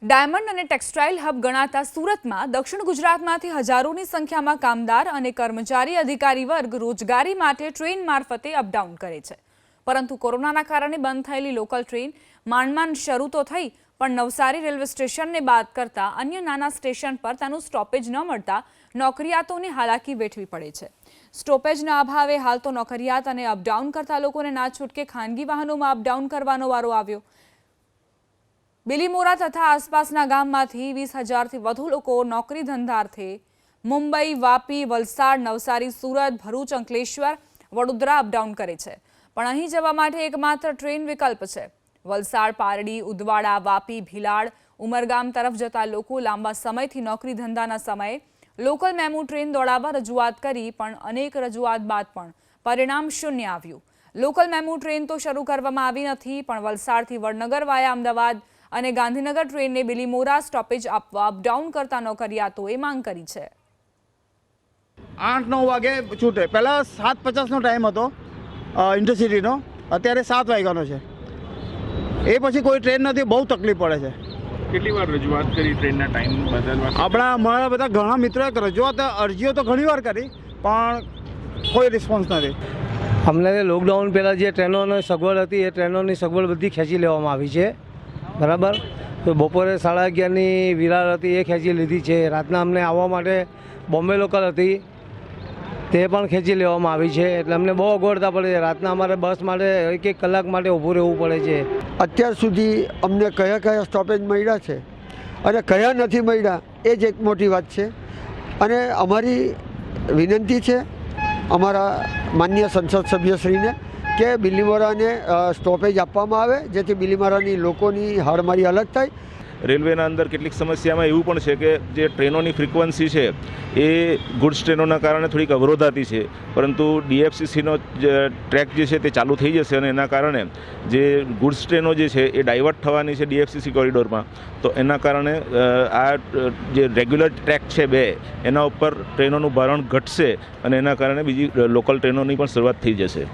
Diamond અને textile hub ગણાતા સુરતમાં દક્ષિણ ગુજરાતમાંથી હજારોની સંખ્યામાં કામદાર અને કર્મચારી અધિકારી વર્ગ રોજગારી માટે ટ્રેન મારફતે અપડાઉન કરે છે, પરંતુ કોરોનાના કારણે બંધ થયેલી લોકલ ટ્રેન માંડ શરૂ તો થઈ, પણ નવસારી રેલવે સ્ટેશનને બાદ કરતા અન્ય નાના સ્ટેશન પર તેનું સ્ટોપેજ ન મળતા નોકરિયાતોને હાલાકી વેઠવી પડે છે। સ્ટોપેજના અભાવે હાલ તો નોકરિયાત અને અપડાઉન કરતા લોકોને ના છૂટકે ખાનગી વાહનોમાં અપડાઉન કરવાનો વારો આવ્યો। બિલીમોરા તથા આસપાસના ગામમાંથી 20,000થી વધુ લોકો નોકરી ધંધાર્થે મુંબઈ, વાપી, વલસાડ, નવસારી, સુરત, ભરૂચ, અંકલેશ્વર, વડોદરા અપડાઉન કરે છે, પણ અહીં જવા માટે એકમાત્ર ટ્રેન વિકલ્પ છે। વલસાડ, પારડી, ઉદવાડા, વાપી, ભીલાડ, ઉમરગામ તરફ જતા લોકો લાંબા સમયથી નોકરી ધંધાના સમયે લોકલ મેમુ ટ્રેન દોડાવવા રજૂઆત કરી, પણ અનેક રજૂઆત બાદ પણ પરિણામ શૂન્ય આવ્યું। લોકલ મેમુ ટ્રેન તો શરૂ કરવામાં આવી નથી, પણ વલસાડથી વડનગર વાયા અમદાવાદ અને ગાંધીનગર ટ્રેનને બિલીમોરા સ્ટોપેજ આપવા અપડાઉન કરતા નોકરિયાતોએ માંગ કરી છે। 8-9 વાગે છૂટે, પહેલા 7:50નો ટાઈમ હતો ઇન્ટરસિટીનો, અત્યારે 7 વાગ્યાનો છે। એ પછી કોઈ ટ્રેન નથી, બહુ તકલીફ પડે છે। કેટલી વાર રજૂઆત કરી ટ્રેનના ટાઈમ બદલવા? મારા બધા ઘણા મિત્રોએ રજૂઆત અરજીઓ તો ઘણી વાર કરી, પણ કોઈ રિસ્પોન્સ નથી। અમને લોકડાઉન પહેલાં જે ટ્રેનોની સગવડ હતી એ ટ્રેનોની સગવડ બધી ખેંચી લેવામાં આવી છે, બરાબર। તો બપોરે 11:30ની વિરાર હતી એ ખેંચી લીધી છે। રાતના અમને આવવા માટે બોમ્બે લોકલ હતી તે પણ ખેંચી લેવામાં આવી છે, એટલે અમને બહુ અગવડતા પડે છે। રાતના અમારે બસ માટે 1-1 કલાક માટે ઊભું રહેવું પડે છે। અત્યાર સુધી અમને કયા સ્ટોપેજ મળ્યા છે અને કયા નથી મળ્યા એ જ એક મોટી વાત છે, અને અમારી વિનંતી છે અમારા માનનીય સંસદ સભ્યશ્રીને કે બિલીમોરાને સ્ટોપેજ આપવામાં આવે, જેથી બિલીમોરાની લોકોની હાડમારી અલગ થાય। રેલવેના અંદર કેટલીક સમસ્યામાં એવું પણ છે કે જે ટ્રેનોની ફ્રિકવન્સી છે એ ગુડ્સ ટ્રેનોના કારણે થોડીક અવરોધાતી છે, પરંતુ ડીએફસીસીનો ટ્રેક જે છે તે ચાલુ થઈ જશે અને એના કારણે જે ગુડ્સ ટ્રેનો જે છે એ ડાયવર્ટ થવાની છે ડીએફસીસી કોરિડોરમાં, તો એના કારણે આ જે રેગ્યુલર ટ્રેક છે એના ઉપર ટ્રેનોનું ભારણ ઘટશે અને એના કારણે બીજી લોકલ ટ્રેનોની પણ શરૂઆત થઈ જશે।